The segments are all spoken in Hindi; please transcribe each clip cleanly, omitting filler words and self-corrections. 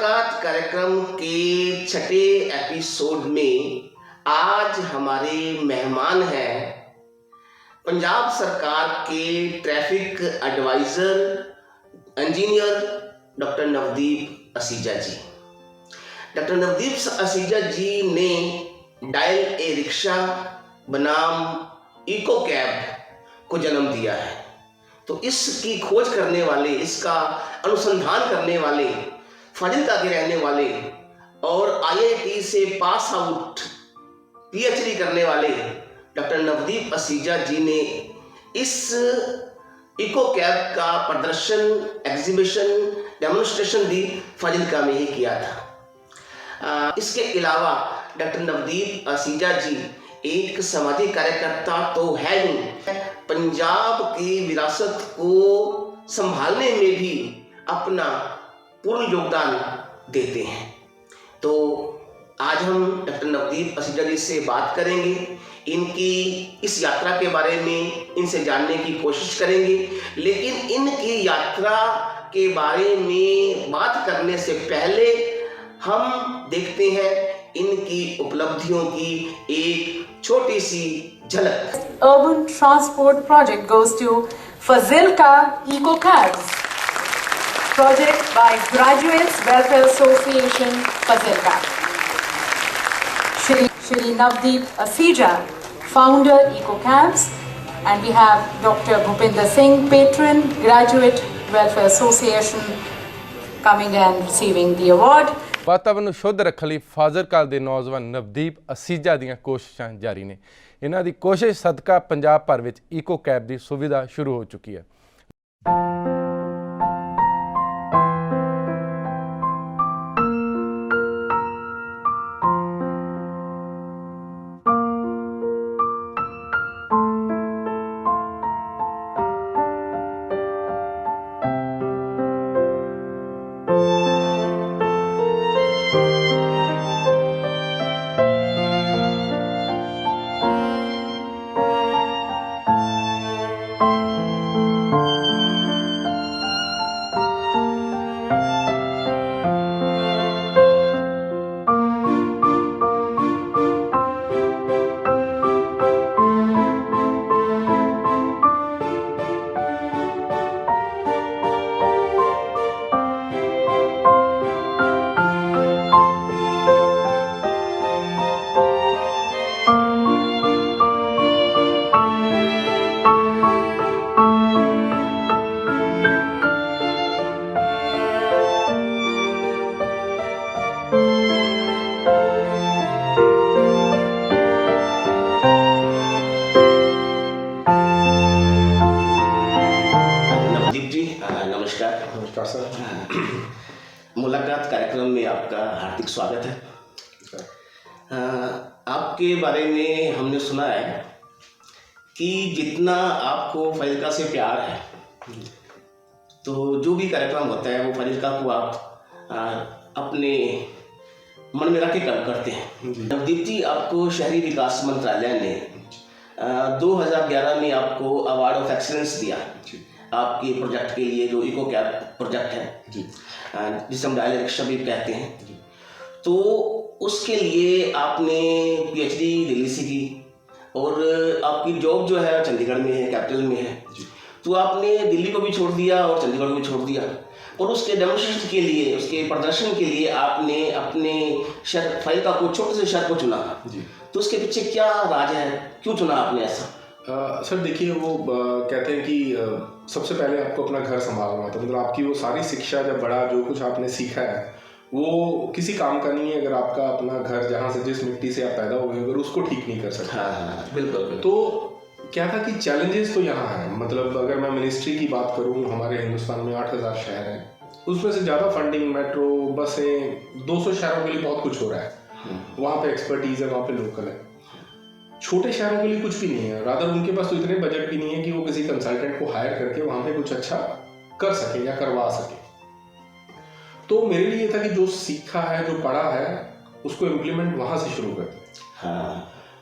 मुलाकात कार्यक्रम के छठे एपिसोड में आज हमारे मेहमान हैं पंजाब सरकार के traffic advisor engineer doctor Navdeep Aseeja ji. Doctor Navdeep Aseeja ji ने डायल ए रिक्शा बनाम इको कैब को जन्म दिया है। तो इसकी खोज करने वाले, इसका अनुसंधान करने वाले, फाजिल्का के रहने वाले और आईआईटी से पास आउट पीएचडी करने वाले डॉक्टर नवदीप असीजा जी ने इस इको कैब का प्रदर्शन, एग्जीबिशन, डेमोन्स्ट्रेशन भी फाजिल्का में ही किया था। इसके अलावा डॉक्टर नवदीप असीजा जी एक सामाजिक कार्यकर्ता तो है ही, पंजाब की विरासत को संभालने में भी अपना पूर्ण योगदान देते हैं। तो आज हम डॉक्टर नवदीप असीजा जी से बात करेंगे, इनकी इस यात्रा के बारे में इनसे जानने की कोशिश करेंगे। लेकिन इनकी यात्रा के बारे में बात करने से पहले हम देखते हैं इनकी उपलब्धियों की एक छोटी सी झलक। Urban transport project goes to Fazilka Eco Cabs. Project by Graduates Welfare Association, Fazilka. Shri Navdeep Aseja, founder Eco Cabs, and we have Dr. Bhupinder Singh, patron, Graduate Welfare Association, coming and receiving the award. ਵਾਤਾਵਰਨ ਨੂੰ ਸ਼ੁੱਧ ਰੱਖਣ ਲਈ ਫਾਜ਼ਿਲਕਾ ਦੇ ਨੌਜਵਾਨ ਨਵਦੀਪ ਅਸੀਜਾ ਦੀਆਂ ਕੋਸ਼ਿਸ਼ਾਂ ਜਾਰੀ ਨੇ। ਇਹਨਾਂ ਦੀ ਕੋਸ਼ਿਸ਼ ਸਦਕਾ ਪੰਜਾਬ ਭਰ ਵਿੱਚ ਈਕੋ ਕੈਬ ਦੀ ਸੁਵਿਧਾ ਸ਼ੁਰੂ ਹੋ ਚੁੱਕੀ ਹੈ। नमस्कार सर। मुलाकात कार्यक्रम में आपका हार्दिक स्वागत है। आपके बारे में हमने सुना है कि जितना आपको फाजिल्का से प्यार है, तो जो भी कार्यक्रम होता है वो फाजिल्का को आप अपने मन में रख के करते हैं। नवदीप जी, आपको शहरी विकास मंत्रालय ने 2011 में आपको अवार्ड ऑफ एक्सीलेंस दिया आपके प्रोजेक्ट के लिए, जो इको कैब प्रोजेक्ट है जिसे हम डायल रिक्शा भी कहते हैं। तो उसके लिए आपने पीएचडी दिल्ली से की और आपकी जॉब जो है चंडीगढ़ में है, कैपिटल में है। तो आपने दिल्ली को भी छोड़ दिया और चंडीगढ़ को भी छोड़ दिया और उसके डेमोन्स्ट्रेशन के लिए, उसके प्रदर्शन के लिए आपने अपने शहर फाजिल्का को, छोटे से शहर को चुना। तो उसके पीछे क्या राज है, क्यों चुना आपने ऐसा? सर देखिए, वो कहते हैं कि सबसे पहले आपको अपना घर संभालना होता है। मतलब आपकी वो सारी शिक्षा, जब बड़ा जो कुछ आपने सीखा है वो किसी काम का नहीं है अगर आपका अपना घर, जहाँ से जिस मिट्टी से आप पैदा हुए, अगर उसको ठीक नहीं कर सकते। हाँ, बिल्कुल। तो क्या था कि चैलेंजेस तो यहाँ हैं। मतलब अगर मैं मिनिस्ट्री की बात करूँ, हमारे हिंदुस्तान में 8000 शहर हैं, उसमें से ज़्यादा फंडिंग, मेट्रो, बसें, 200 शहरों के लिए बहुत कुछ हो रहा है। वहाँ पे एक्सपर्टीज़ है, वहाँ पे लोकल है। छोटे शहरों के लिए कुछ भी नहीं है। रादर उनके पास तो इतने बजट भी नहीं है कि वो किसी कंसल्टेंट को हायर करके वहाँ पे कुछ अच्छा कर सके या करवा सके। तो मेरे लिए ये था कि जो सीखा है, जो पढ़ा है, उसको इम्प्लीमेंट वहाँ से शुरू करते। हाँ,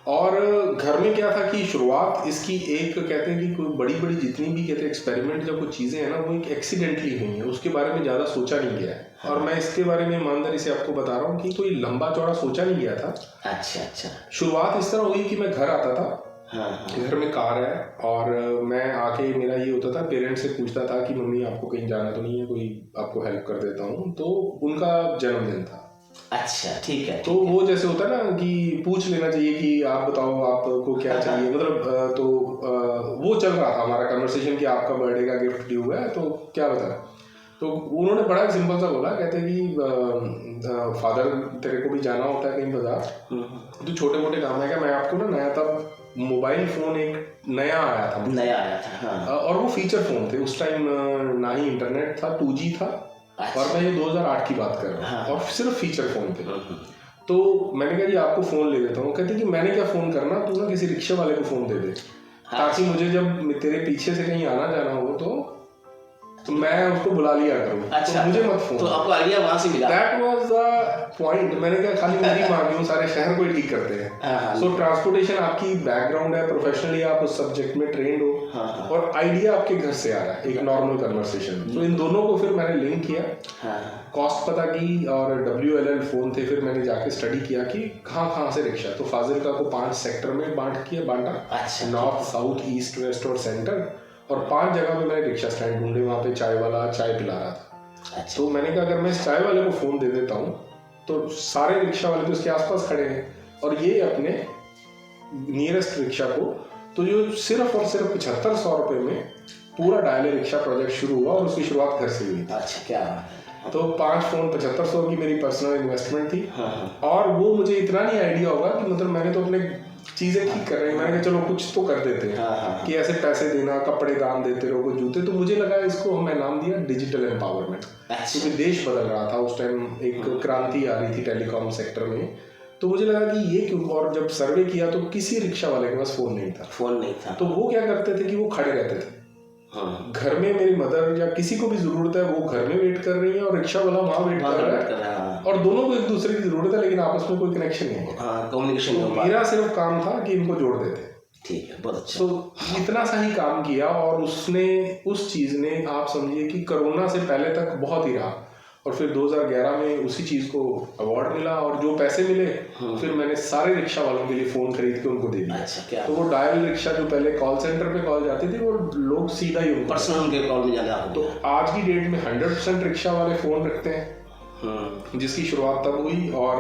और घर में क्या था कि शुरुआत इसकी एक कहते हैं कि कोई बड़ी बड़ी जितनी भी कहते हैं एक्सपेरिमेंट जब कुछ चीज़ें हैं ना वो एक एक्सीडेंटली हुई हैं, उसके बारे में ज़्यादा सोचा नहीं गया है। और मैं इसके बारे में ईमानदारी से आपको बता रहा हूँ कि कोई लंबा चौड़ा सोचा नहीं गया था। अच्छा। शुरुआत इस तरह हुई कि मैं घर आता था, हाँ। घर में कार है और मैं आके मेरा ये होता था, पेरेंट्स से पूछता था कि मम्मी आपको कहीं जाना तो नहीं है, कोई आपको हेल्प कर देता हूँ। तो उनका जन्मदिन था। अच्छा, ठीक है। तो वो जैसे होता है ना कि पूछ लेना चाहिए कि आप बताओ आपको क्या चाहिए, मतलब तो वो चल रहा था हमारा कन्वर्सेशन कि आपका बर्थडे का गिफ्ट ड्यू है तो क्या बताया। तो उन्होंने बड़ा सिंपल सा बोला, कहते हैं कि फादर तेरे को भी जाना होता है कहीं बाजार, तो छोटे मोटे काम है क्या, मैं आपको ना नया तब मोबाइल फोन एक नया आया था। हाँ। और वो फीचर फोन थे उस टाइम, ना ही इंटरनेट था, 2G था। अच्छा। और मैं ये 2008 की बात कर रहा हूँ। हाँ। और सिर्फ फीचर फोन थे। तो मैंने कहा जी आपको फोन ले देता हूँ। कहते कि मैंने क्या फोन करना, तू ना किसी रिक्शे वाले को फोन दे दे, ताकि मुझे जब तेरे पीछे से कहीं आना जाना हो तो मैं उसको बुला लिया करूँ। अच्छा, तो मुझे मत फोन। तो आपको आइडिया वहां से मिला। That was the point. मैंने कहा खाली मेरी माँ क्यों, सारे शहर को ही ठीक करते हैं। सो ट्रांसपोर्टेशन आपकी बैकग्राउंड है, प्रोफेशनली आप उस सब्जेक्ट में ट्रेंड हो, और आइडिया आपके घर से आ रहा है एक नॉर्मल कन्वर्सेशन। तो इन दोनों को फिर मैंने लिंक किया, कॉस्ट पता की, और WLL फोन थे। फिर मैंने जाके स्टडी किया कि कहाँ से रिक्शा। तो फाजिलका को 5 सेक्टर में बांटा, नॉर्थ, साउथ, ईस्ट, वेस्ट और सेंटर। और 5 जगह पे मैंने रिक्शा स्टैंड ढूंढे, वहाँ पे चाय वाला चाय पिला रहा था। तो मैंने कहा अगर मैं इस चाय वाले को फोन दे देता हूँ तो सारे रिक्शा वाले तो उसके आसपास खड़े हैं, और ये अपने नियरेस्ट रिक्शा को, तो जो सिर्फ और सिर्फ 7500 रुपये में पूरा डायल रिक्शा प्रोजेक्ट शुरू हुआ, और उसकी शुरुआत घर से हुई। अच्छा, क्या तो 5 फोन 7500 की मेरी पर्सनल इन्वेस्टमेंट थी। और वो मुझे इतना नहीं आइडिया होगा कि मतलब मैंने तो अपने चीजें ठीक कर रही हैं, मैंने कहा चलो कुछ तो कर देते हैं। कि ऐसे पैसे देना, कपड़े दान देते रहो, कुछ जूते। तो मुझे लगा इसको मैं नाम दिया डिजिटल एम्पावरमेंट, क्योंकि देश बदल रहा था उस टाइम, एक क्रांति आ रही थी टेलीकॉम सेक्टर में। तो मुझे लगा कि ये क्यों। और जब सर्वे किया तो किसी रिक्शा वाले के पास फोन नहीं था। तो वो क्या करते थे कि वो खड़े रहते थे। घर में मेरी मदर या किसी को भी जरूरत है, वो घर में वेट कर रही है और रिक्शा वाला वहाँ वेट कर रहा है, और दोनों को एक दूसरे की जरूरत है, लेकिन आपस में कोई कनेक्शन नहीं है, कम्युनिकेशन। तो मेरा सिर्फ काम था कि इनको जोड़ देते। ठीक है, बहुत अच्छा। तो इतना सा ही काम किया, और उस चीज ने आप समझिए कि कोरोना से पहले तक बहुत ही रहा। और फिर 2011 में उसी चीज को अवार्ड मिला, और जो पैसे मिले फिर मैंने सारे रिक्शा वालों के लिए फोन खरीद के उनको दे दिया। अच्छा, तो वो डायल रिक्शा जो पहले कॉल सेंटर पे कॉल जाती थी, वो लोग सीधा ही उनको पर्सनल उनके कॉल में जाना। तो आज की डेट में 100% रिक्शा वाले फोन रखते हैं, जिसकी शुरुआत तब हुई। और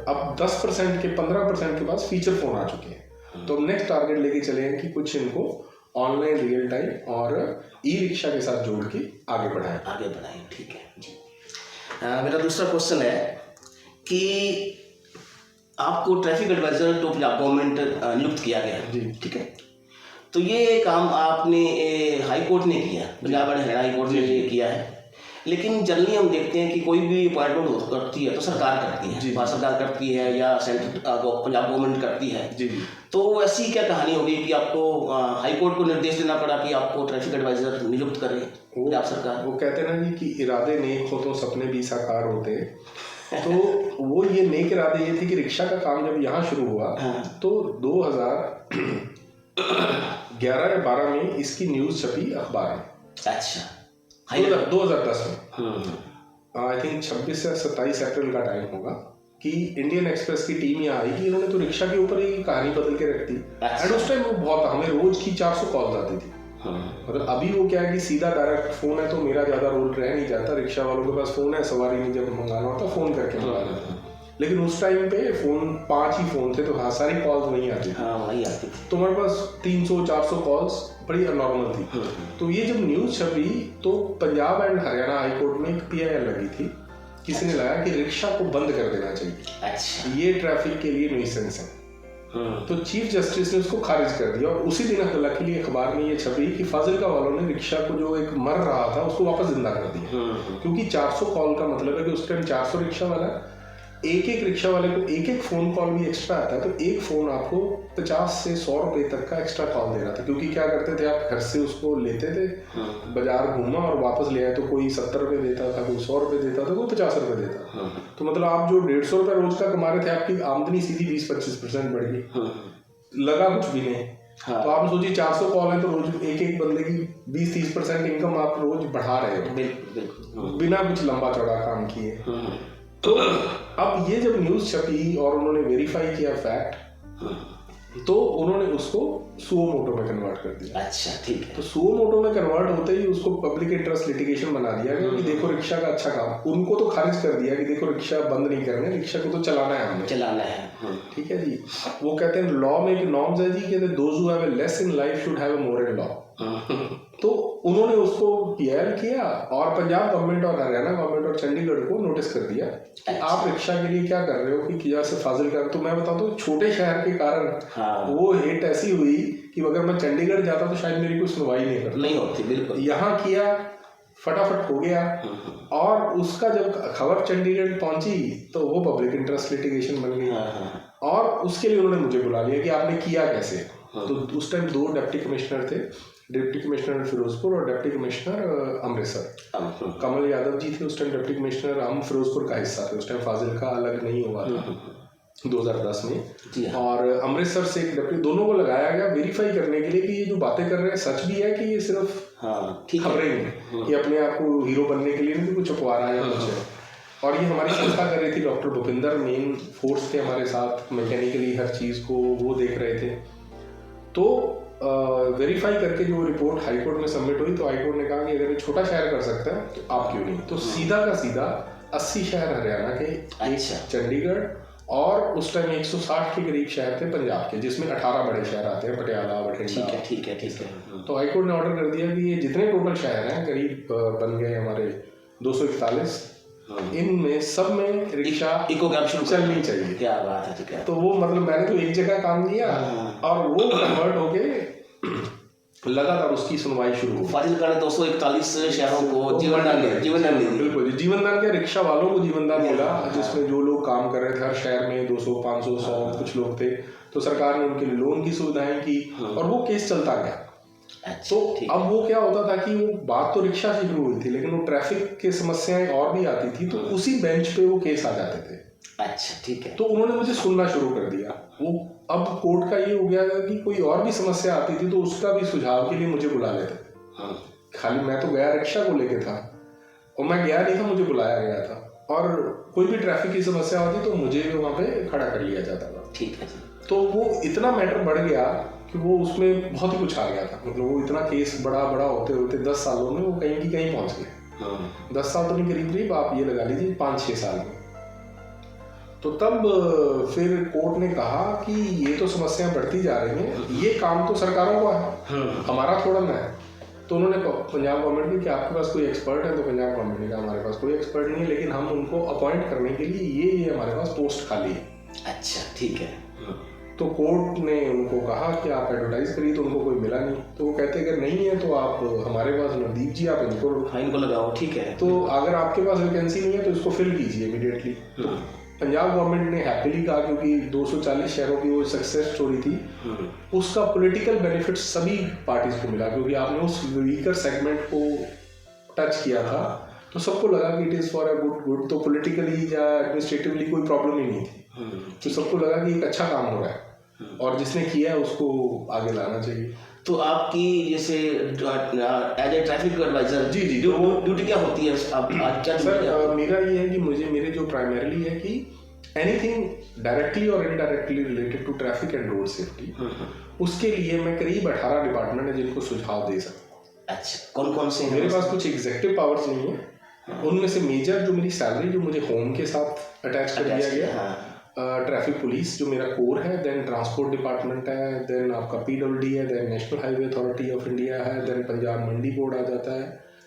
अब 10% के 15% के पास फीचर फोन आ चुके हैं। तो नेक्स्ट टारगेट लेके चले हैं कि कुछ इनको ऑनलाइन रियल टाइम और ई रिक्शा के साथ जोड़ के आगे बढ़ाएं। ठीक है जी। मेरा दूसरा क्वेश्चन है कि आपको ट्रैफिक एडवाइजर तो पंजाब गवर्नमेंट नियुक्त किया गया जी, ठीक है। तो ये काम आपने हाई कोर्ट ने किया, Punjab and Haryana high court ने ये किया है। लेकिन जनरली हम देखते हैं कि कोई भी अपॉइंटमेंट करती है तो सरकार करती है, भारत सरकार करती है या सेंट्रल पंजाब गवर्नमेंट करती है। जी। तो ऐसी क्या कहानी होगी कि आपको हाई कोर्ट को निर्देश देना पड़ा कि आपको ट्रैफिक एडवाइजर नियुक्त करे पंजाब सरकार? वो कहते हैं ना जी कि इरादे नेक हो तो सपने भी साकार होते। तो वो ये नेक इरादे ये थे कि रिक्शा का काम जब यहाँ शुरू हुआ तो 2011 या 12 में इसकी न्यूज़ छपी अखबार में। अच्छा, 2010 में आई थिंक 26 से 27 अप्रैल का टाइम होगा कि इंडियन एक्सप्रेस की टीम यहाँ आई कि इन्होंने तो रिक्शा के ऊपर ही कहानी बदल के रख दी। एंड उस टाइम वो बहुत, हमें रोज की 400 कॉल्स आती थी। मतलब अभी वो क्या है कि सीधा डायरेक्ट फोन है तो मेरा ज्यादा रोल रह नहीं जाता, रिक्शा वालों के पास फोन है, सवारी नहीं जब मंगाना होता फोन करके मंगा लेते हैं। लेकिन उस टाइम पे फोन 5 ही फोन थे, तो हाँ सारी कॉल्स वहीं आती थी। तो हमारे पास 300-400 कॉल्स बड़ी नॉर्मल थी। तो ये जब न्यूज़ छपी तो Punjab and Haryana high court में एक PIL लगी थी, किसी ने लगाया कि रिक्शा को बंद कर देना चाहिए। अच्छा, ये ट्रैफिक के लिए न्यूसेंस है। तो चीफ जस्टिस ने उसको खारिज कर दिया, और उसी दिन लकीली अखबार में ये छपी कि फाजिलका वालों ने रिक्शा को जो एक मर रहा था उसको वापस जिंदा कर दिया। क्योंकि 400 कॉल का मतलब है कि उस टाइम 400 रिक्शा वाला, एक रिक्शा वाले को एक फोन कॉल भी एक्स्ट्रा आता है, तो एक फोन आपको 50 से 100 रुपए तक का एक्स्ट्रा कॉल दे रहा था। क्योंकि क्या करते थे, आप घर से उसको लेते थे, बाजार घूमा और वापस ले आए, तो कोई 70 रुपए देता था, कोई 100 रुपए देता था, कोई 50 रुपए देता। तो मतलब आप जो 150 रुपए रोज का कमा रहे थे, आपकी आमदनी सीधी 20-25% बढ़ गई। लगा कुछ भी नहीं। हाँ। तो आप सोचिए 400 कॉल है तो रोज एक एक बंदे की 20-30% इनकम आप रोज बढ़ा रहे हो बिल्कुल बिल्कुल। बिना कुछ लंबा चौड़ा काम किए। तो अब ये जब न्यूज छपी और उन्होंने वेरीफाई किया फैक्ट, तो उन्होंने उसको सुओ मोटो में कन्वर्ट कर दिया। अच्छा ठीक है। तो सुओ मोटो में कन्वर्ट होते ही उसको पब्लिक इंटरेस्ट लिटिगेशन बना दिया गया कि देखो रिक्शा का अच्छा काम, उनको तो खारिज कर दिया कि देखो रिक्शा बंद नहीं करने, रिक्शा को तो चलाना है हमें, चलाना है। ठीक है जी। वो कहते हैं लॉ में एक नॉर्म्स है जी, कहते हैं those who have a less in life should have a more in law. तो उन्होंने उसको पीएल किया और पंजाब गवर्नमेंट और हरियाणा गवर्नमेंट और चंडीगढ़ को नोटिस कर दिया कि आप रिक्शा के लिए क्या कर रहे हो कि जैसे फाजिलका। तो मैं बताता हूँ छोटे शहर के कारण वो हेट ऐसी हुई कि अगर मैं चंडीगढ़ जाता तो शायद मेरी कोई सुनवाई नहीं होती। बिल्कुल। यहाँ किया, फटाफट हो गया। और उसका जब खबर चंडीगढ़ पहुंची तो वो पब्लिक इंटरेस्ट लिटिगेशन बन गई। और उसके लिए उन्होंने मुझे बुला लिया कि आपने किया कैसे। तो उस टाइम 2 डिप्टी कमिश्नर थे, डिप्टी कमिश्नर फिरोजपुर और डिप्टी कमिश्नर अमृतसर। कमल यादव जी थे उस टाइम डिप्टी कमिश्नर, हम फिरोजपुर का हिस्सा थे उस टाइम, फाजिलका अलग नहीं हुआ था 2010 में। और अमृतसर से एक डिप्टी, दोनों को लगाया गया वेरीफाई करने के लिए कि ये जो बातें कर रहे हैं सच भी है कि ये सिर्फ खबरें हैं, ये अपने आप को हीरो बनने के लिए नहीं कुछ छुपवा रहा है या कुछ है। और ये हमारी संस्था कर रही थी, डॉक्टर भूपिंदर मेन फोर्स थे हमारे साथ, मैकेनिकली हर चीज़ को वो देख रहे थे। तो वेरीफाई करके जो रिपोर्ट हाईकोर्ट में सबमिट हुई, तो हाईकोर्ट ने कहा कि अगर ये छोटा शहर कर सकता है तो आप क्यों नहीं। तो सीधा का सीधा 80 शहर हरियाणा के, एक चंडीगढ़, और उस टाइम 160 के करीब शहर थे पंजाब के, जिसमें 18 बड़े शहर आते हैं, पटियाला, बठिंडा। ठीक है। तो हाईकोर्ट ने ऑर्डर कर दिया कि ये जितने टोटल शहर हैं करीब बन गए हमारे 241, इनमें सब में रिक्शा इको कैब शुरू चलनी चाहिए। क्या बात है। ठीक है। तो वो मतलब मैंने तो एक जगह काम किया और वो कन्वर्ट होके लगातार उसकी सुनवाई शुरू हुई। फाजिलका ने 241 शहरों को जीवनदान दिया। बिल्कुल जीवनदान क्या, रिक्शा वालों को जीवनदान मिला, जिसमें जो लोग काम कर रहे थे हर शहर में 200, 500, 100 कुछ लोग थे। तो सरकार ने उनके लिए लोन की सुविधाएं की और वो केस चलता गया। तो अब वो क्या होता था कि वो बात तो रिक्शा से शुरू हुई थी, लेकिन वो ट्रैफिक की समस्याएं और भी आती थी, तो उसी बेंच पे वो केस आ जाते थे। अच्छा ठीक है। तो उन्होंने मुझे सुनना शुरू कर दिया। वो अब कोर्ट का ये हो गया कि कोई और भी समस्या आती थी तो उसका भी सुझाव के लिए मुझे बुला लेते थे। खाली मैं तो गया रिक्शा को लेके था और मैं गया नहीं था, मुझे बुलाया गया था। और कोई भी ट्रैफिक की समस्या होती तो मुझे वहाँ पे खड़ा कर लिया जाता था। ठीक है। तो वो इतना मैटर बढ़ गया कि वो उसमें बहुत ही कुछ आ गया था। मतलब वो इतना केस बड़ा होते होते 10 सालों में वो कहीं की कहीं पहुंच गए। 10 साल तो नहीं, करीब आप ये लगा लीजिए 5-6 साल में। तो तब फिर कोर्ट ने कहा कि ये तो समस्याएं बढ़ती जा रही हैं, ये काम तो सरकारों का है, हमारा थोड़ा ना है। तो उन्होंने पंजाब गवर्नमेंट की कि आपके पास कोई एक्सपर्ट है, तो पंजाब गवर्नमेंट ने कहा हमारे पास कोई एक्सपर्ट नहीं है, लेकिन हम उनको अपॉइंट करने के लिए ये हमारे पास पोस्ट खाली है। अच्छा ठीक है। तो कोर्ट ने उनको कहा कि आप एडवर्टाइज करिए, तो उनको कोई मिला नहीं। तो वो कहते अगर नहीं है तो आप हमारे पास नवदीप जी आप इनको लगाओ। ठीक है। तो अगर आपके पास वैकेंसी नहीं है तो इसको फिल कीजिए इमीडिएटली। तो पंजाब गवर्नमेंट ने हैप्पीली कहा, क्योंकि 240 शहरों की वो सक्सेस स्टोरी थी, उसका पॉलिटिकल बेनिफिट सभी पार्टीज को मिला, क्योंकि आपने उस वीकर सेगमेंट को टच किया था। तो सबको लगा कि it is for a good. तो पॉलिटिकली या एडमिनिस्ट्रेटिवली कोई प्रॉब्लम ही नहीं थी। तो सबको लगा कि एक अच्छा काम हो रहा है और जिसने किया है उसको आगे लाना चाहिए। तो आपकी जैसे as a traffic advisor ji duty क्या होती है आप क्या? सर मेरा ये है कि मेरे जो प्राइमरीली है कि एनीथिंग डायरेक्टली और indirectly related to traffic and road safety, उसके लिए मैं करीब 18 डिपार्टमेंट है जिनको सुझाव दे सकता हूँ। अच्छा, कौन कौन से? मेरे पास कुछ एग्जीक्यूटिव पावर्स नहीं है। उनमें से मेजर जो मेरी सैलरी जो मुझे होम के साथ अटैच कर दिया गया, ट्रैफिक पुलिस जो मेरा कोर है, देन ट्रांसपोर्ट डिपार्टमेंट है, देन आपका PWD है, then National Highway Authority of India है, देन पंजाब मंडी बोर्ड आ जाता है,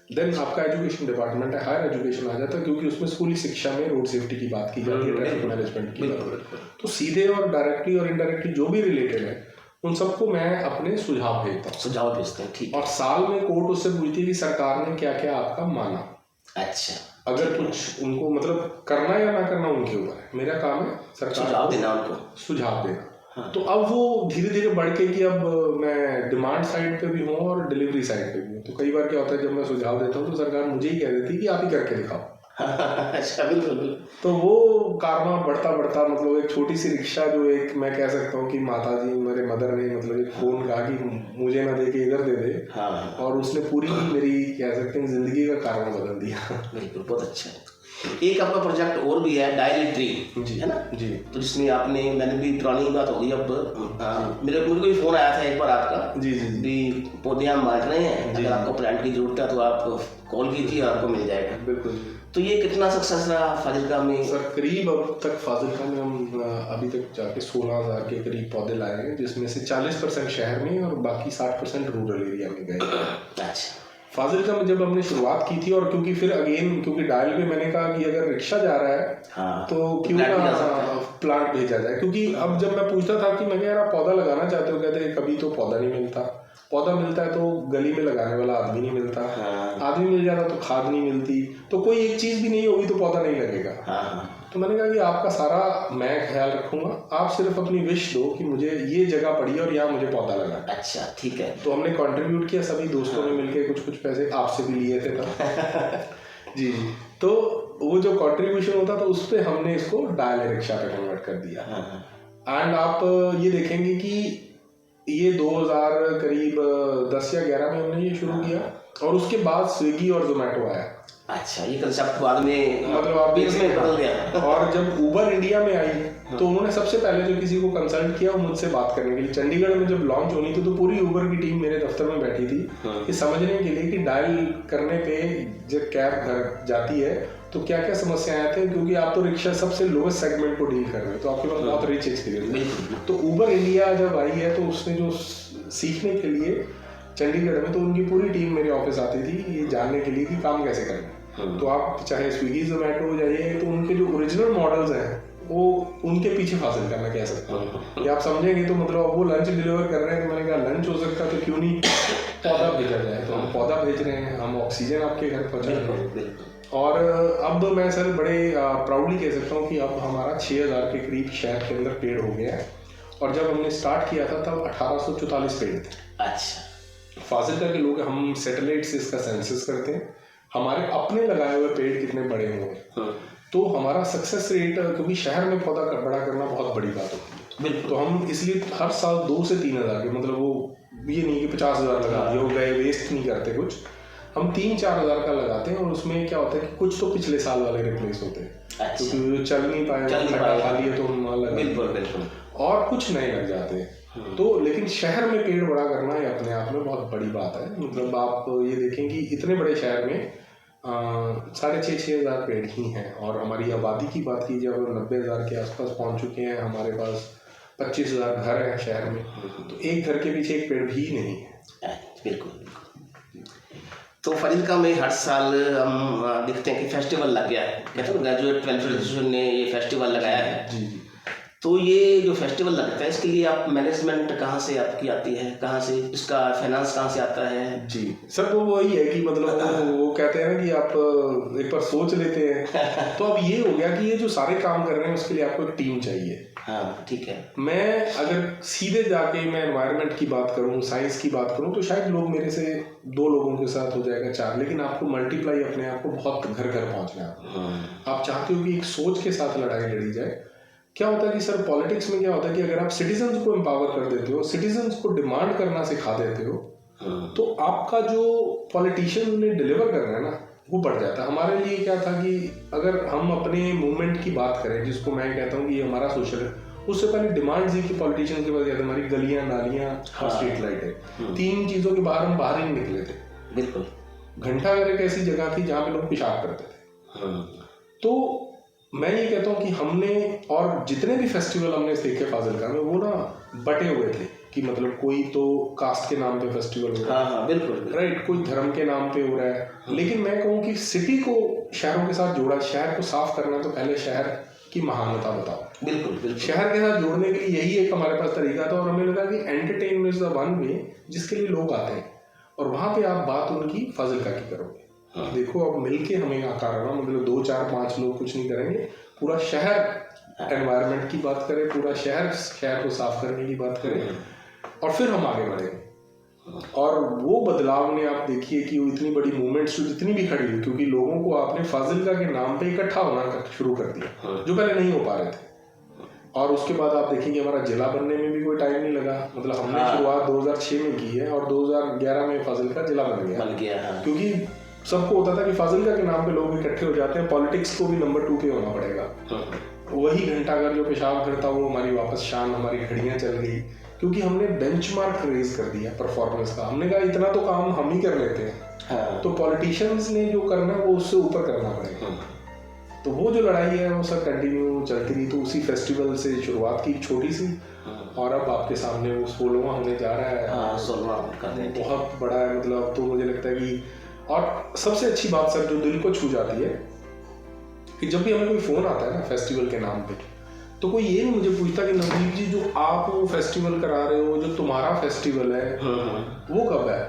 देन आपका एजुकेशन डिपार्टमेंट है, हायर एजुकेशन आ जाता है, क्योंकि उसमें स्कूली शिक्षा में रोड सेफ्टी की बात की जाती है, ट्रैफिक मैनेजमेंट की बात। तो सीधे और डायरेक्टली और इनडायरेक्टली जो भी रिलेटेड है उन सबको मैं अपने सुझाव भेजते हैं। ठीक। और साल में कोर्ट उससे पूछती है कि सरकार ने क्या क्या आपका माना। अच्छा, अगर कुछ उनको मतलब करना या ना करना उनके ऊपर है, मेरा काम है सरकार सुझाव देना, उनको सुझाव देना। हाँ। तो अब वो धीरे धीरे बढ़ के कि अब मैं डिमांड साइड पे भी हूँ और डिलीवरी साइड पे भी हूँ। तो कई बार क्या होता है, जब मैं सुझाव देता हूँ तो सरकार मुझे ही कह देती है कि आप ही करके दिखाओ। अच्छा, बिल्कुल बिल्कुल। तो वो कारवां बढ़ता बढ़ता मतलब एक छोटी सी रिक्शा जो एक मैं कह सकता हूँ कि माता जी मेरे मदर ने मतलब एक फोन कहा कि मुझे ना दे के इधर दे दे, हाँ, और उसने पूरी मेरी कह सकते हैं जिंदगी का कारवां बदल दिया। बिल्कुल, बहुत अच्छा है। एक आपका प्रोजेक्ट और भी है, डायरी ट्री, जी है ना? जी तो जिसमें आपने, मैंने भी, पुरानी बात होगी अब, मेरे को भी फोन आया था एक बार आपका, जी जी जी भी पौधे हम बांट रहे हैं, जी, अगर जी। आपको प्लांट की जरूरत है तो आप कॉल कीजिए, आपको मिल जाएगा। बिल्कुल। तो ये कितना सक्सेस रहा फाजिलका में? सर करीब अब तक फाजिलका में हम अभी तक जाके 16,000 के करीब पौधे लाए हैं, जिसमें से 40% शहर में और बाकी 60% रूरल एरिया में गए। अच्छा, फाजिलका में जब हमने शुरुआत की थी, और क्योंकि फिर अगेन क्योंकि डायल पे मैंने कहा कि अगर रिक्शा जा रहा है हाँ, तो क्यों प्लांट भी ना जा सकता है। प्लांट भेजा जाए। क्योंकि अब जब मैं पूछता था कि मैं यार आप पौधा लगाना चाहते हो, कहते हैं कभी तो पौधा नहीं मिलता, पौधा मिलता है तो गली में लगाने वाला आदमी नहीं मिलता, हाँ, आदमी मिल जाता तो खाद नहीं मिलती, तो कोई एक चीज भी नहीं होगी तो पौधा नहीं लगेगा। हाँ, तो मैंने कहा कि आपका सारा मैं ख्याल रखूंगा, आप सिर्फ अपनी विश दो कि मुझे ये जगह पड़ी है और यहाँ मुझे पौधा लगाना। अच्छा, ठीक है। तो हमने कंट्रीब्यूट किया, सभी दोस्तों ने मिलके कुछ कुछ पैसे आपसे भी लिए थे तब। जी जी। तो वो जो कंट्रीब्यूशन होता था उस पे हमने इसको डायल रिक्शा पे कन्वर्ट कर दिया। एंड आप ये देखेंगे कि ये 2000 करीब 10 या 11 में हमने ये शुरू किया, और उसके बाद स्विगी और जोमेटो आया। अच्छा, ये कंसेप्ट बाद में मतलब आप में बदल गया। और जब उबर इंडिया में आई तो उन्होंने सबसे पहले जो किसी को कंसल्ट किया वो मुझसे बात करने के लिए, चंडीगढ़ में जब लॉन्च होनी थी तो पूरी उबर की टीम मेरे दफ्तर में बैठी थी कि समझने के लिए कि डायल करने पे जब कैब घर जाती है तो क्या क्या समस्याएं आती हैं, क्योंकि आप तो रिक्शा सबसे लोएस्ट सेगमेंट को डील कर रहे हो, तो आपके पास बहुत रिच एक्सपीरियंस है। तो उबर इंडिया जब आई है तो उसने जो सीखने के लिए चंडीगढ़ में तो उनकी पूरी टीम मेरे ऑफिस आती थी ये जानने के लिए कि काम कैसे करें। तो आप चाहे स्विगी जोमेटो जाइए तो उनके जो ओरिजिनल मॉडल्स हैं वो उनके पीछे फाजिल करना कह सकते हो। ये आप समझेंगे तो मतलब अब वो लंच डिलीवर कर रहे हैं तो मैंने कहा लंच हो सकता है तो क्यों नहीं पौधा भेजा जाए, तो हम पौधा भेज रहे हैं, हम ऑक्सीजन आपके घर पहुँचा रहे हैं। और अब मैं सर बड़े प्राउडली कह सकता हूँ कि अब हमारा 6000 के करीब शहर के अंदर पेड़ हो गया है, और जब हमने स्टार्ट किया था तब 1844 पेड़ थे। अच्छा, फाजिलका के लोग, हम सैटेलाइट से इसका सेंसस करते हैं, हमारे अपने लगाए हुए पेड़ कितने बड़े हुए, तो हमारा सक्सेस रेट, क्योंकि शहर में पौधा बड़ा करना बहुत बड़ी बात होती है, तो हम इसलिए हर साल 2 से 3 हज़ार के, मतलब वो ये नहीं कि 50,000 लगा दिए हो गए, वेस्ट नहीं करते कुछ, हम 3-4 हज़ार का लगाते हैं। और उसमें क्या होता है कि कुछ तो पिछले साल वाले रिप्लेस होते हैं, क्योंकि जो चल नहीं पाए, खड्डा खा लिए तो हम लगा, बिल्कुल, और कुछ नए लग जाते हैं। तो लेकिन शहर में पेड़ बड़ा करना ये अपने आप में बहुत बड़ी बात है। मतलब आप ये देखें कि इतने बड़े शहर में 6,500 पेड़ ही हैं, और हमारी आबादी की बात की जब 90,000 के आसपास पहुंच चुके हैं, हमारे पास 25,000 घर हैं शहर में, तो एक घर के पीछे एक पेड़ भी नहीं है। बिल्कुल। तो फाजिलका में हर साल हम देखते हैं कि फेस्टिवल लग गया है, कहते हैं ग्रेजुएट वेलफेयर एसोसिएशन ने ये फेस्टिवल लगाया है। जी जी। तो ये जो फेस्टिवल लगता है इसके लिए आप मैनेजमेंट कहाँ से आपकी आती है, कहाँ से इसका फाइनेंस कहाँ से आता है? जी सर, वो वही है कि मतलब वो कहते हैं ना कि आप एक बार सोच लेते हैं तो अब ये हो गया कि ये जो सारे काम कर रहे हैं उसके लिए आपको एक टीम चाहिए। हाँ, ठीक है। मैं अगर सीधे जाके मैं एनवायरनमेंट की बात करूं, साइंस की बात करूं, तो शायद लोग मेरे से 2 लोगों के साथ हो जाएगा 4, लेकिन आपको मल्टीप्लाई अपने आप को बहुत घर घर पहुंचना है। आप चाहते हो कि एक सोच के साथ लड़ाई लड़ी जाए। क्या होता है कि सर पॉलिटिक्स में क्या होता है कि अगर आप सिटीजन्स को एम्पावर कर देते हो, सिटीजन्स को डिमांड करना सिखा देते हो, तो आपका जो पॉलिटिशियन ने डिलीवर करना है ना वो बढ़ जाता है। हमारे लिए क्या था कि अगर हम अपने मूवमेंट की बात करें, जिसको मैं कहता हूँ कि ये हमारा सोशल है, उससे पहले डिमांड थी कि पॉलिटिशियन के पास क्या था, हमारी गलियां नालियां और स्ट्रीट लाइट है, 3 चीजों के बाहर हम बाहर ही नहीं निकले थे। बिल्कुल। घंटाघर एक ऐसी जगह थी जहाँ पे लोग पेशाब करते थे। तो मैं ये कहता हूँ कि हमने, और जितने भी फेस्टिवल हमने देखे फाजिलका में, वो ना बटे हुए थे कि मतलब कोई तो कास्ट के नाम पे फेस्टिवल हो रहा है, हाँ, बिल्कुल, राइट, कोई धर्म के नाम पे हो रहा है। लेकिन मैं कहूँ कि सिटी को शहरों के साथ जोड़ा, शहर को साफ करना, तो पहले शहर की महानता बताओ। बिल्कुल। शहर के साथ जोड़ने के लिए यही एक हमारे पास तरीका था, और हमें लगा कि entertainment is the one way जिसके लिए लोग आते हैं, और वहां पे आप बात उनकी फाजिलका की करोगे। देखो अब मिलके हमें आकार आना, मतलब 2, 4, 5 लोग कुछ नहीं करेंगे, पूरा शहर एनवायरनमेंट की बात करें, पूरा शहर को साफ करने की बात करें, और फिर हम आगे बढ़ेंगे। और वो बदलाव ने आप देखिए कि वो इतनी बड़ी मूवमेंट्स जितनी भी खड़ी हुई, क्योंकि लोगों को आपने फाजिलका के नाम पे इकट्ठा होना शुरू कर दिया जो पहले नहीं हो पा रहे थे। और उसके बाद आप देखेंगे हमारा जिला बनने में भी कोई टाइम नहीं लगा, मतलब हमने शुरुआत 2006 में की है और 2011 में फाजिलका जिला बन गया। क्योंकि सबको होता था कि फाजिलका के नाम पे लोग इकट्ठे हो जाते हैं, पॉलिटिक्स को भी नंबर 2 पे होना पड़ेगा। वही घंटाघर जो पेशाब घर था वो हमारी वापस शान, हमारी घड़ियां चल गई, क्योंकि हमने बेंचमार्क रेज कर दिया परफॉर्मेंस का। हमने कहा इतना तो काम हम ही कर लेते हैं, तो पॉलिटिशियंस ने जो करना है वो उससे ऊपर करना पड़ेगा। तो वो जो लड़ाई है वो सब कंटिन्यू चलती रही। तो उसी फेस्टिवल से शुरुआत की छोटी सी, और अब आपके सामने वो 16वां होने जा रहा है। 16वां बहुत बड़ा है, मतलब तो मुझे लगता है कि, और सबसे अच्छी बात सर जो दिल को छू जाती है कि जब भी हमें कोई फोन आता है ना फेस्टिवल के नाम पे, तो कोई ये नहीं मुझे पूछता कि नवदीप जी जो आप वो फेस्टिवल करा रहे हो, जो तुम्हारा फेस्टिवल है वो कब है?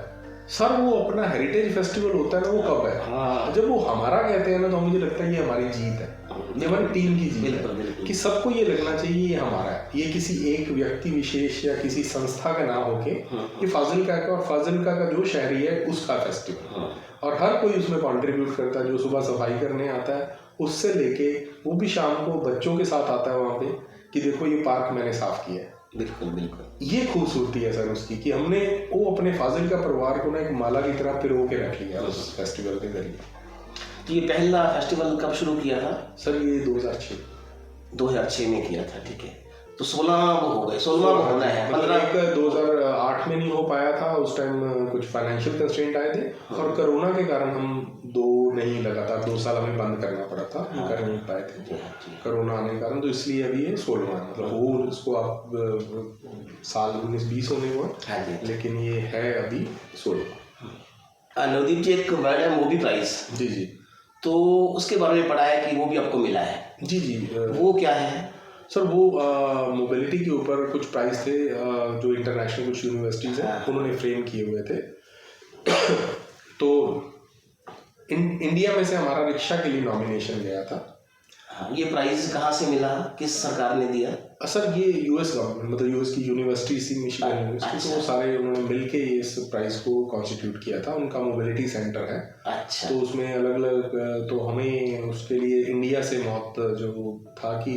सर वो अपना हेरिटेज फेस्टिवल होता है ना, वो कब है? जब वो हमारा कहते हैं ना, तो मुझे लगता है ये हमारी जीत है, ये हमारी टीम की जीत है कि सबको ये लगना चाहिए ये हमारा है, ये किसी एक व्यक्ति विशेष या किसी संस्था का ना होके ये फाजिलका का, और फाजिलका का जो शहरी है उसका फेस्टिवल, और हर कोई उसमें कंट्रीब्यूट करता है। जो सुबह सफाई करने आता है उससे लेके वो भी शाम को बच्चों के साथ आता है वहाँ पे कि देखो ये पार्क मैंने साफ किया है। बिल्कुल ये खूबसूरती है सर उसकी कि हमने वो अपने फाजिलका परिवार को ना एक माला की तरह पिरो के रख लिया उस फेस्टिवल के जरिए। तो ये पहला फेस्टिवल कब शुरू किया था? सर ये 2006 में किया था, ठीक है। तो 16 हो गए, 16 में होना है। 2008 में नहीं हो पाया था, उस टाइम कुछ फाइनेंशियल कंस्ट्रेंट आए थे, और कोरोना के कारण हम 2 साल हमें बंद करना पड़ा था, कर नहीं पाए थे कोरोना आने के कारण। तो इसलिए अभी ये 16वां है, मतलब वो इसको आप साल 19-20 होने हुआ, लेकिन ये है अभी 16वां। नवदीप जी एक वर्ड है मोबी प्राइज, जी, तो उसके बारे में पढ़ा है कि वो भी आपको मिला है। जी, वो क्या है सर? वो मोबिलिटी के ऊपर कुछ प्राइस थे जो इंटरनेशनल कुछ यूनिवर्सिटीज़ हैं उन्होंने फ्रेम किए हुए थे। तो इंडिया में से हमारा रिक्शा के लिए नॉमिनेशन गया था। ये प्राइस कहाँ से मिला, किस सरकार ने दिया? सर ये यूएस गवर्नमेंट, मतलब यूएस की यूनिवर्सिटी सी, मिशिगन यूनिवर्सिटी, तो वो सारे उन्होंने मिलके इस प्राइस को कॉन्स्टिट्यूट किया था। उनका मोबिलिटी सेंटर है। अच्छा। तो उसमें अलग अलग, तो हमें उसके लिए इंडिया से बहुत जो था कि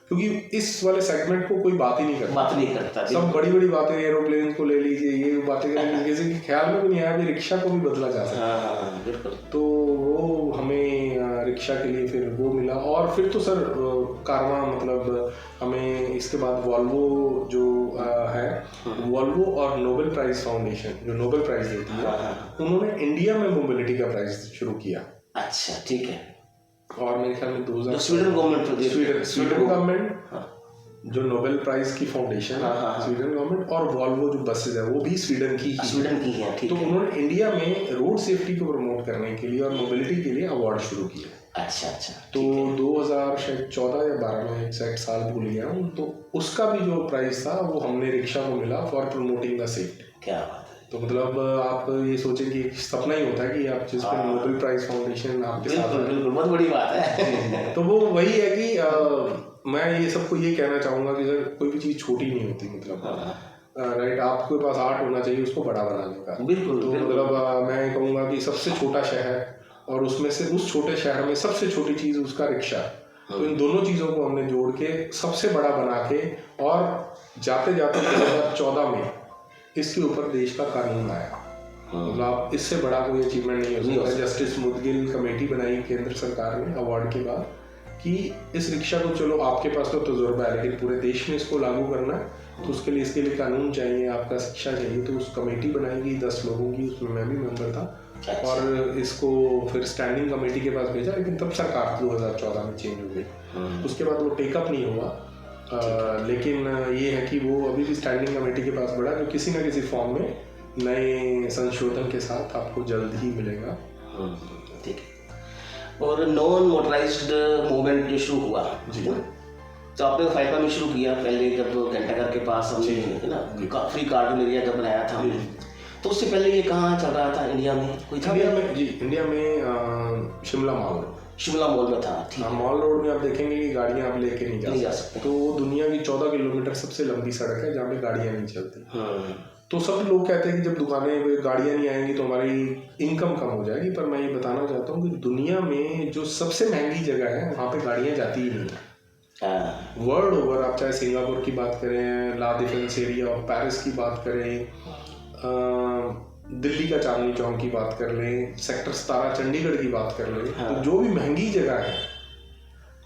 क्योंकि इस वाले सेगमेंट को कोई बात ही नहीं करता, सब बड़ी बड़ी बातें, एरोप्लेन को ले लीजिए, ये बातें करेंगे, किसी के ख्याल में भी नहीं आया कि रिक्शा को भी बदला जा सकता है। तो वो हमें रिक्शा के लिए फिर वो मिला, और फिर तो सर कारवां, मतलब हमें इसके बाद वॉल्वो जो है, वॉल्वो और नोबेल प्राइज फाउंडेशन जो नोबेल प्राइज देती है, उन्होंने इंडिया में मोबिलिटी का प्राइज शुरू किया। अच्छा, ठीक है। और मेरे ख्याल में 2000 स्वीडन गवर्नमेंट जो नोबेल प्राइज की फाउंडेशन है, स्वीडन गवर्नमेंट, और वॉल्वो जो बसेज है वो भी स्वीडन की है। तो उन्होंने इंडिया में रोड सेफ्टी को प्रमोट करने के लिए और मोबिलिटी के लिए अवार्ड शुरू किया। अच्छा। तो 2014 या 12 में एग्जैक्ट साल भूल गया हूँ, तो उसका भी जो प्राइज था वो हमने रिक्शा को मिला फॉर प्रमोटिंग द सेफ्टी। क्या बात है। तो मतलब आप ये सोचें कि सपना ही होता है कि आप जिस पर नोबेल प्राइज फाउंडेशन आपके साथ, बिल्कुल बहुत बड़ी बात है। तो वो वही है कि मैं ये सबको ये कहना चाहूँगा कि सर कोई भी चीज़ छोटी नहीं होती, मतलब राइट, आपके पास आर्ट होना चाहिए उसको बड़ा बनाने का। बिल्कुल। तो मतलब मैं कहूँगा कि सबसे छोटा शहर, और उसमें से उस छोटे शहर में सबसे छोटी चीज़ उसका रिक्शा, तो इन दोनों चीज़ों को हमने जोड़ के सबसे बड़ा बना के, और जाते जाते 2014 में इसके ऊपर देश का कानून आया। मतलब इससे बड़ा कोई अचीवमेंट नहीं हो सकता। जस्टिस मुदगिल कमेटी बनाई केंद्र सरकार ने अवार्ड के बाद कि इस रिक्शा को, चलो आपके पास तो तजुर्बा है, लेकिन पूरे देश में इसको लागू करना है, तो उसके लिए कानून चाहिए, आपका शिक्षा चाहिए। तो उस कमेटी बनाएगी 10 लोगों की, उसमें मैं भी मेंबर था। और इसको फिर स्टैंडिंग कमेटी के पास भेजा, लेकिन तब सरकार 2014 में चेंज हो गई। उसके बाद वो टेकअप नहीं हुआ। लेकिन ये है कि वो अभी भी स्टैंडिंग कमेटी के पास बढ़ा, जो किसी न किसी फॉर्म में नए संशोधन के साथ आपको जल्द ही मिलेगा। ठीक है। और नॉन मोटराइज्ड मूवमेंट जो शुरू हुआ जी, तो आपने फाइपा में शुरू किया पहले, जब घंटाघर के पास हमने है ना फ्री कार्टून एरिया जब बनाया था, तो उससे पहले ये कहाँ चल रहा था इंडिया में? कोई था इंडिया में शिमला मॉल में था। मॉल रोड में आप देखेंगे कि गाड़ियां आप लेके नहीं जा सकते। तो वो दुनिया की 14 किलोमीटर सबसे लंबी सड़क है जहाँ पे गाड़ियां नहीं चलती। तो सब लोग कहते हैं कि जब दुकानें गाड़ियाँ नहीं आएंगी तो हमारी इनकम कम हो जाएगी, पर मैं ये बताना चाहता हूँ कि दुनिया में जो सबसे महंगी जगह है वहाँ पे गाड़ियाँ जाती ही नहीं है। वर्ल्ड ओवर आप चाहे सिंगापुर की बात करें, ला डिफेंस एरिया ऑफ पेरिस की बात करें, दिल्ली का चांदनी चौक की बात कर लें, सेक्टर 17 चंडीगढ़ की बात कर लें, तो जो भी महंगी जगह है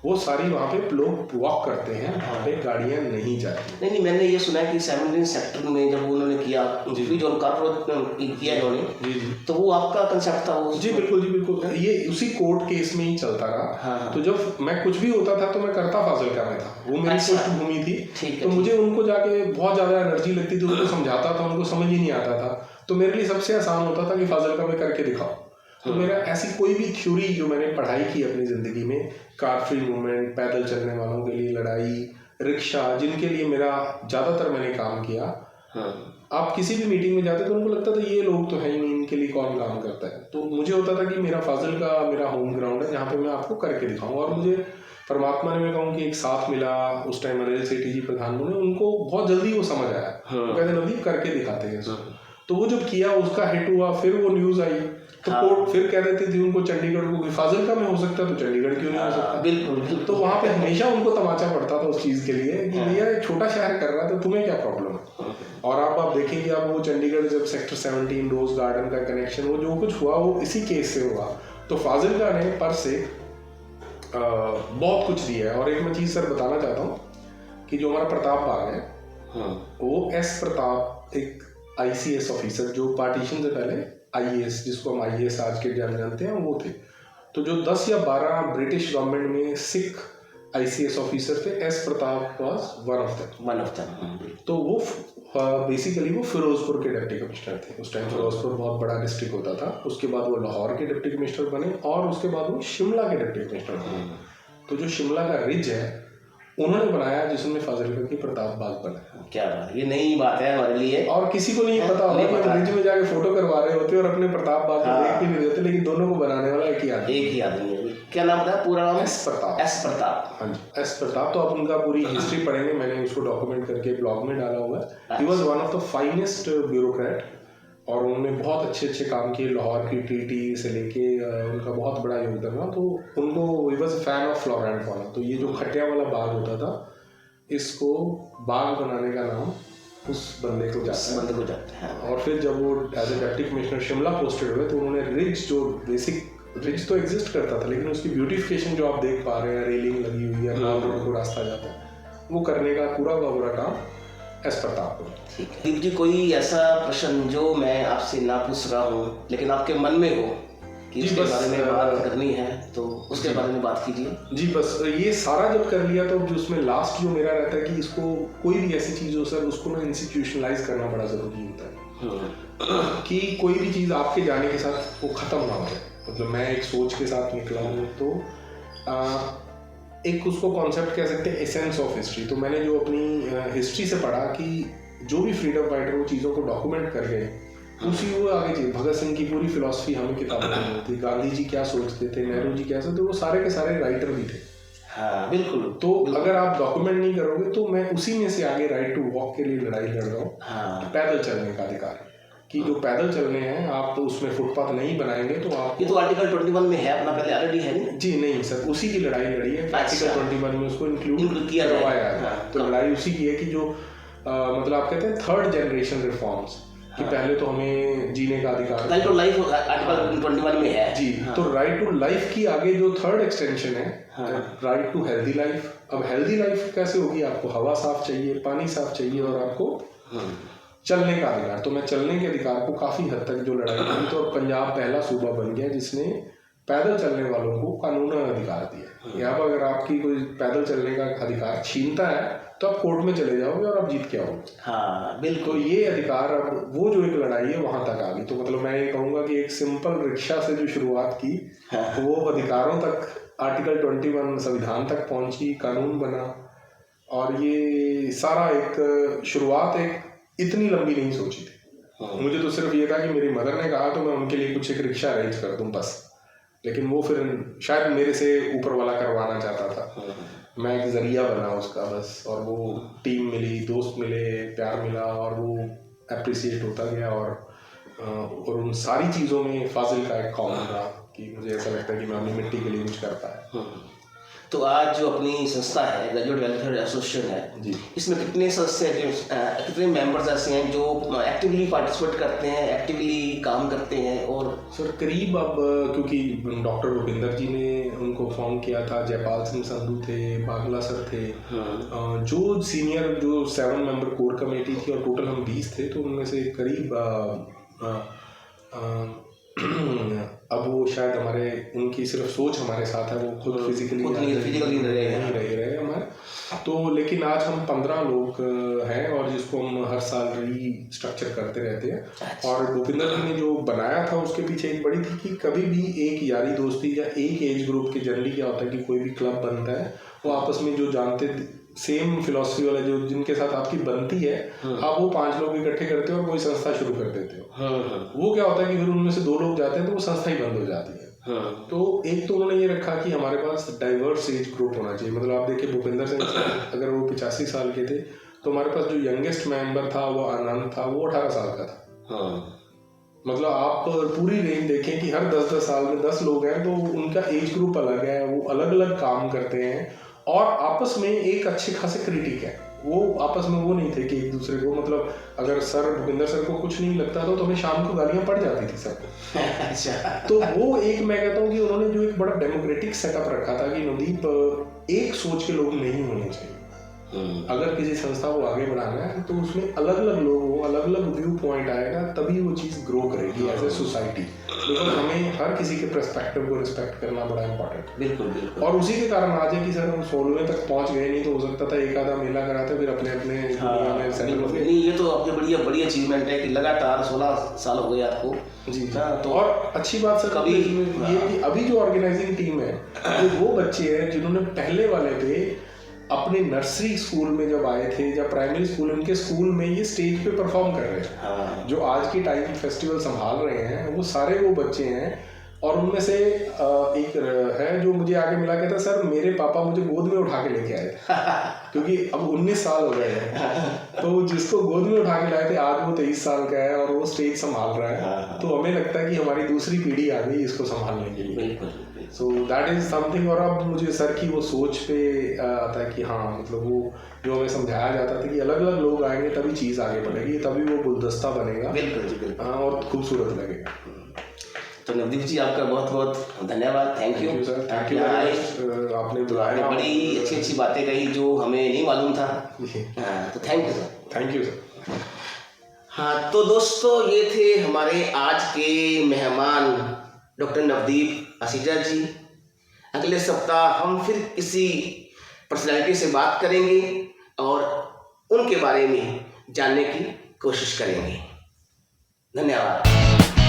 वो सारी वहाँ पे लोग वॉक करते हैं, वहाँ पे गाड़ियाँ नहीं जाती। नहीं, मैंने ये सुना है कि 17 सेक्टर में जब उन्होंने किया फ्रीज और कारपोरेट किया इन्होंने, जी तो वो आपका कंसेप्ट था वो? जी बिल्कुल, ये उसी कोर्ट केस में ही चलता रहा। तो जब मैं कुछ भी होता था तो मैं करता फाजिलका में था, वो मेरी पृष्ठभूमि थी, तो मुझे उनको जाके बहुत ज़्यादा एनर्जी लगती थी, उनको समझाता था, उनको समझ ही नहीं आता था, तो मेरे लिए सबसे आसान होता था कि फाजिलका में करके दिखाओ। तो मेरा ऐसी कोई भी थ्योरी जो मैंने पढ़ाई की अपनी ज़िंदगी में, कार फ्री मूवमेंट, पैदल चलने वालों के लिए लड़ाई, रिक्शा, जिनके लिए मेरा ज़्यादातर मैंने काम किया। आप किसी भी मीटिंग में जाते तो उनको लगता था ये लोग तो है ही नहीं, इनके लिए कौन काम करता है। तो मुझे होता था कि मेरा फाजिलका मेरा होम ग्राउंड है जहाँ पे मैं आपको करके दिखाऊँ। और मुझे परमात्मा ने, मैं कहूँ कि एक साथ मिला उस टाइम, अनिल सेठी जी प्रधान ने, उनको बहुत जल्दी वो समझ आया। वो कहते नवदीप करके दिखाते हैं इसको। तो वो जब किया, उसका हिट हुआ, फिर वो न्यूज़ आई, तो कोर्ट फिर कह देती थी उनको चंडीगढ़ को, फाजिलका में हो सकता तो चंडीगढ़ क्यों नहीं हो सकता। बिल्कुल। तो वहाँ पे हमेशा उनको तमाचा पड़ता था उस चीज़ के लिए कि भैया एक छोटा शहर कर रहा है तो तुम्हें क्या प्रॉब्लम है। और आप देखेंगे, आप वो चंडीगढ़ जब सेक्टर 17 रोज गार्डन का कनेक्शन, वो जो कुछ हुआ वो इसी केस से हुआ। तो फाजिलका ने पर से बहुत कुछ दिया है। और एक मैं चीज़ सर बताना चाहता हूँ कि जो हमारा प्रताप बाग है, वो एस प्रताप एक ICS ऑफिसर, जो पार्टीशन से पहले IAS, जिसको हम IAS आज के जानते हैं, वो थे। तो जो 10 या 12 ब्रिटिश गवर्नमेंट में सिख ICS ऑफिसर थे, S Pratap was one of them. तो वो बेसिकली वो फिरोजपुर के डिप्टी कमिश्नर थे। उस टाइम फिरोजपुर बहुत बड़ा डिस्ट्रिक्ट होता था। उसके बाद वो लाहौर के डिप्टी कमिश्नर बने और उसके बाद वो शिमला के डिप्टी कमिश्नर बने। तो जो शिमला का रिज है उन्होंने बनाया, जिसमें फाजिलका की प्रताप बाग बना। क्या बात, ये नई बात है हमारे लिए, और किसी को नहीं पता होगा कि हम रिज में जाके फोटो करवा रहे होते और अपने प्रताप बाग को देख भी नहीं देते, लेकिन दोनों को बनाने वाला एक ही आदमी है। क्या नाम था पूरा नाम? एस प्रताप। हाँ जी, एस प्रताप। तो आप उनका पूरी हिस्ट्री पढ़ेंगे, मैंने उसको डॉक्यूमेंट करके ब्लॉग में डाला हुआ है। He was one of the finest bureaucrat और उन्होंने बहुत अच्छे काम किए। लाहौर की ट्रीटी से लेके उनका बहुत बड़ा योगदान था। तो उनको he was fan of flora and fauna. तो ये जो खटिया वाला बाग होता था, इसको बाग बनाने का नाम उस बंदे को जाता है। और फिर जब वो as a deputy commissioner Shimla posted हुए, तो उन्होंने रिज, जो बेसिक रिज तो एग्जिस्ट करता था, लेकिन उसकी ब्यूटिफिकेशन जो आप देख पा रहे हैं, रेलिंग लगी हुई है, रोड को रास्ता जाता है, वो करने का पूरा काम एस प्रताप को। ठीक है दीप जी, कोई ऐसा प्रश्न जो मैं आपसे ना पूछ रहा हूँ लेकिन आपके मन में हो कि इसके बारे में बात करनी है, तो उसके बारे में बात कीजिए। जी बस ये सारा जब कर लिया, तो जो उसमें लास्ट जो मेरा रहता है कि इसको कोई भी ऐसी चीज़ हो सर, उसको ना इंस्टीट्यूशनलाइज करना बड़ा ज़रूरी होता है। कि कोई भी चीज़ आपके जाने के साथ वो ख़त्म ना हो जाए। मतलब मैं एक सोच के साथ निकला हूँ, तो एक उसको कॉन्सेप्ट कह सकते हैं, एसेंस ऑफ हिस्ट्री। तो मैंने जो अपनी हिस्ट्री से पढ़ा कि जो भी फ्रीडम फाइटर वो चीज़ों को डॉक्यूमेंट कर गए, उसी वो आगे चीज। भगत सिंह की पूरी फिलॉसफी हमें किताबों में मिलती, गांधी जी क्या सोचते थे, नेहरू जी क्या सोचते, वो सारे के सारे राइटर भी थे। हाँ बिल्कुल। तो अगर आप डॉक्यूमेंट नहीं करोगे, तो मैं उसी में से आगे राइट टू वॉक के लिए लड़ाई लड़ रहा हूँ। हाँ। पैदल चलने का अधिकार, कि जो पैदल चलने हैं, आप तो उसमें फुटपाथ नहीं बनाएंगे तो आप, ये तो आर्टिकल 21 में है अपना, पहले ऑलरेडी है नहीं? जी नहीं सर, उसी की लड़ाई लड़ी है। आर्टिकल 21 में उसको इंक्लूड किया करवाया है। तो लड़ाई उसी की है कि जो मतलब आप कहते हैं थर्ड जनरेशन रिफॉर्म्स, कि पहले तो हमें जीने का अधिकार, राइट टू लाइफ आर्टिकल 21 में है जी। तो राइट टू लाइफ की आगे जो थर्ड एक्सटेंशन है, राइट टू हेल्दी लाइफ। अब हेल्दी लाइफ कैसे होगी? आपको हवा साफ चाहिए, पानी साफ चाहिए, और आपको चलने का अधिकार। तो मैं चलने के अधिकार को काफी हद तक जो लड़ाई की, तो पंजाब पहला सूबा बन गया जिसने पैदल चलने वालों को कानूनी अधिकार दिया। यहाँ पर अगर आपकी कोई पैदल चलने का अधिकार छीनता है, तो आप कोर्ट में चले जाओगे और आप जीत के आओगे। हाँ बिल्कुल। तो ये अधिकार, अब वो जो एक लड़ाई है वहां तक आ गई। तो मतलब मैं ये कहूंगा कि एक सिंपल रिक्शा से जो शुरुआत की, वो अधिकारों तक, आर्टिकल 21 संविधान तक पहुंची, कानून बना। और ये सारा एक शुरुआत एक इतनी लंबी नहीं सोची थी। मुझे तो सिर्फ ये था कि मेरी मदर ने कहा तो मैं उनके लिए कुछ एक रिक्शा अरेंज कर दूं बस। लेकिन वो फिर शायद मेरे से ऊपर वाला करवाना चाहता था, मैं एक जरिया बना उसका बस। और वो टीम मिली, दोस्त मिले, प्यार मिला, और वो अप्रिसिएट होता गया और उन सारी चीज़ों में फाजिल का एक कॉमन रहा कि मुझे ऐसा लगता है कि मैं अपनी मिट्टी के लिए कुछ कर पाया। तो आज जो अपनी संस्था है ग्रेजुएट वेलफेयर एसोसिएशन है जी। इसमें कितने सदस्य हैं, कितने मेंबर्स ऐसे हैं जो एक्टिवली पार्टिसिपेट करते हैं, एक्टिवली काम करते हैं? और सर करीब अब क्योंकि डॉक्टर भूपिंदर जी ने उनको फॉर्म किया था, जयपाल सिंह संधू थे, बागला सर थे, जो सीनियर जो 7 मेंबर कोर कमेटी थी और टोटल हम 20 थे, तो उनमें से करीब अब वो शायद हमारे उनकी सिर्फ सोच हमारे साथ है, वो खुद फिजिकली नहीं रहे हमारे तो। लेकिन आज हम 15 लोग हैं और जिसको हम हर साल रीस्ट्रक्चर करते रहते हैं। और भूपिंदर जी ने जो बनाया था उसके पीछे एक बड़ी थी कि कभी भी एक यारी दोस्ती या एक एज ग्रुप के जनरली क्या होता है कि कोई भी क्लब बनता है, वो आपस में जो जानते सेम फिलॉसफी वाले जो जिनके साथ आपकी बनती है, आप वो 5 लोग इकट्ठे करते हो और कोई संस्था शुरू कर देते हो। वो क्या होता है कि फिर उनमें से 2 लोग जाते हैं तो वो संस्था ही बंद हो जाती है। तो एक तो उन्होंने ये रखा कि हमारे पास डाइवर्स एज ग्रुप होना चाहिए। मतलब आप देखिए भूपिंदर सिंह अगर वो 85 साल के थे तो हमारे पास जो यंगेस्ट मेंबर था वो आनंद था, वो 18 साल का था। मतलब आप पूरी रेंज देखें कि हर 10-10 साल में 10 लोग हैं, तो उनका एज ग्रुप अलग है, वो अलग अलग काम करते हैं और आपस में एक अच्छे खासे क्रिटिक है। वो आपस में वो नहीं थे कि एक दूसरे को, मतलब अगर सर भूपिंदर सर को कुछ नहीं लगता था तो हमें शाम को गालियां पड़ जाती थी सबको। अच्छा। तो वो एक मैं कहता हूँ कि उन्होंने जो एक बड़ा डेमोक्रेटिक सेटअप रखा था कि नवदीप एक सोच के लोग नहीं होने चाहिए। अगर किसी संस्था को आगे बढ़ाना है तो उसमें अलग अलग लोग हो, अलग अलग व्यू पॉइंट आएगा, तभी वो चीज़ ग्रो करेगी एज ए सोसाइटी। बिकॉज हमें हर किसी के पर्सपेक्टिव को रिस्पेक्ट करना बड़ा इंपॉर्टेंट है। बिल्कुल। और उसी के कारण आज है कि सर हम 16वें तक पहुंच गए, नहीं तो हो सकता था एक आधा मेला कराते फिर अपने अपने दुनिया में सेटल हो गए। नहीं, ये तो आपकी बड़ी अचीवमेंट है कि लगातार 16 साल हो गए आपको। जी। तो और अच्छी बात सर कभी ये कि अभी जो ऑर्गेनाइजिंग टीम है वो बच्चे हैं जिन्होंने पहले वाले पे अपने नर्सरी स्कूल में जब आए थे या प्राइमरी स्कूल, उनके स्कूल में ये स्टेज पे परफॉर्म कर रहे हैं। जो आज के टाइम फेस्टिवल संभाल रहे हैं वो सारे वो बच्चे हैं। और उनमें से एक है जो मुझे आगे मिला, कहता सर मेरे पापा मुझे गोद में उठा के लेके आए थे क्योंकि अब 19 साल हो गए हैं। तो जिसको गोद में उठा के लाए थे आज वो 23 साल का है और वो स्टेज संभाल रहा है। तो हमें लगता है कि हमारी दूसरी पीढ़ी आ गई इसको संभालने के लिए। So that is something. और अब मुझे सर की वो सोच पे आता है कि हाँ, मतलब वो जो हमें समझाया जाता था कि अलग अलग लोग आएंगे तभी चीज़ आगे बढ़ेगी, तभी वो गुलदस्ता बनेगा। बिल्कुल। और खूबसूरत लगेगा। तो नवदीप जी आपका बहुत बहुत धन्यवाद। Thank you sir, thank you. आपने बुलाया, बड़ी अच्छी बातें कही जो हमें नहीं मालूम था। तो thank you sir. Thank you sir. हाँ, तो दोस्तों ये थे हमारे आज के मेहमान डॉक्टर नवदीप असीजा जी। अगले सप्ताह हम फिर किसी पर्सनैलिटी से बात करेंगे और उनके बारे में जानने की कोशिश करेंगे। धन्यवाद।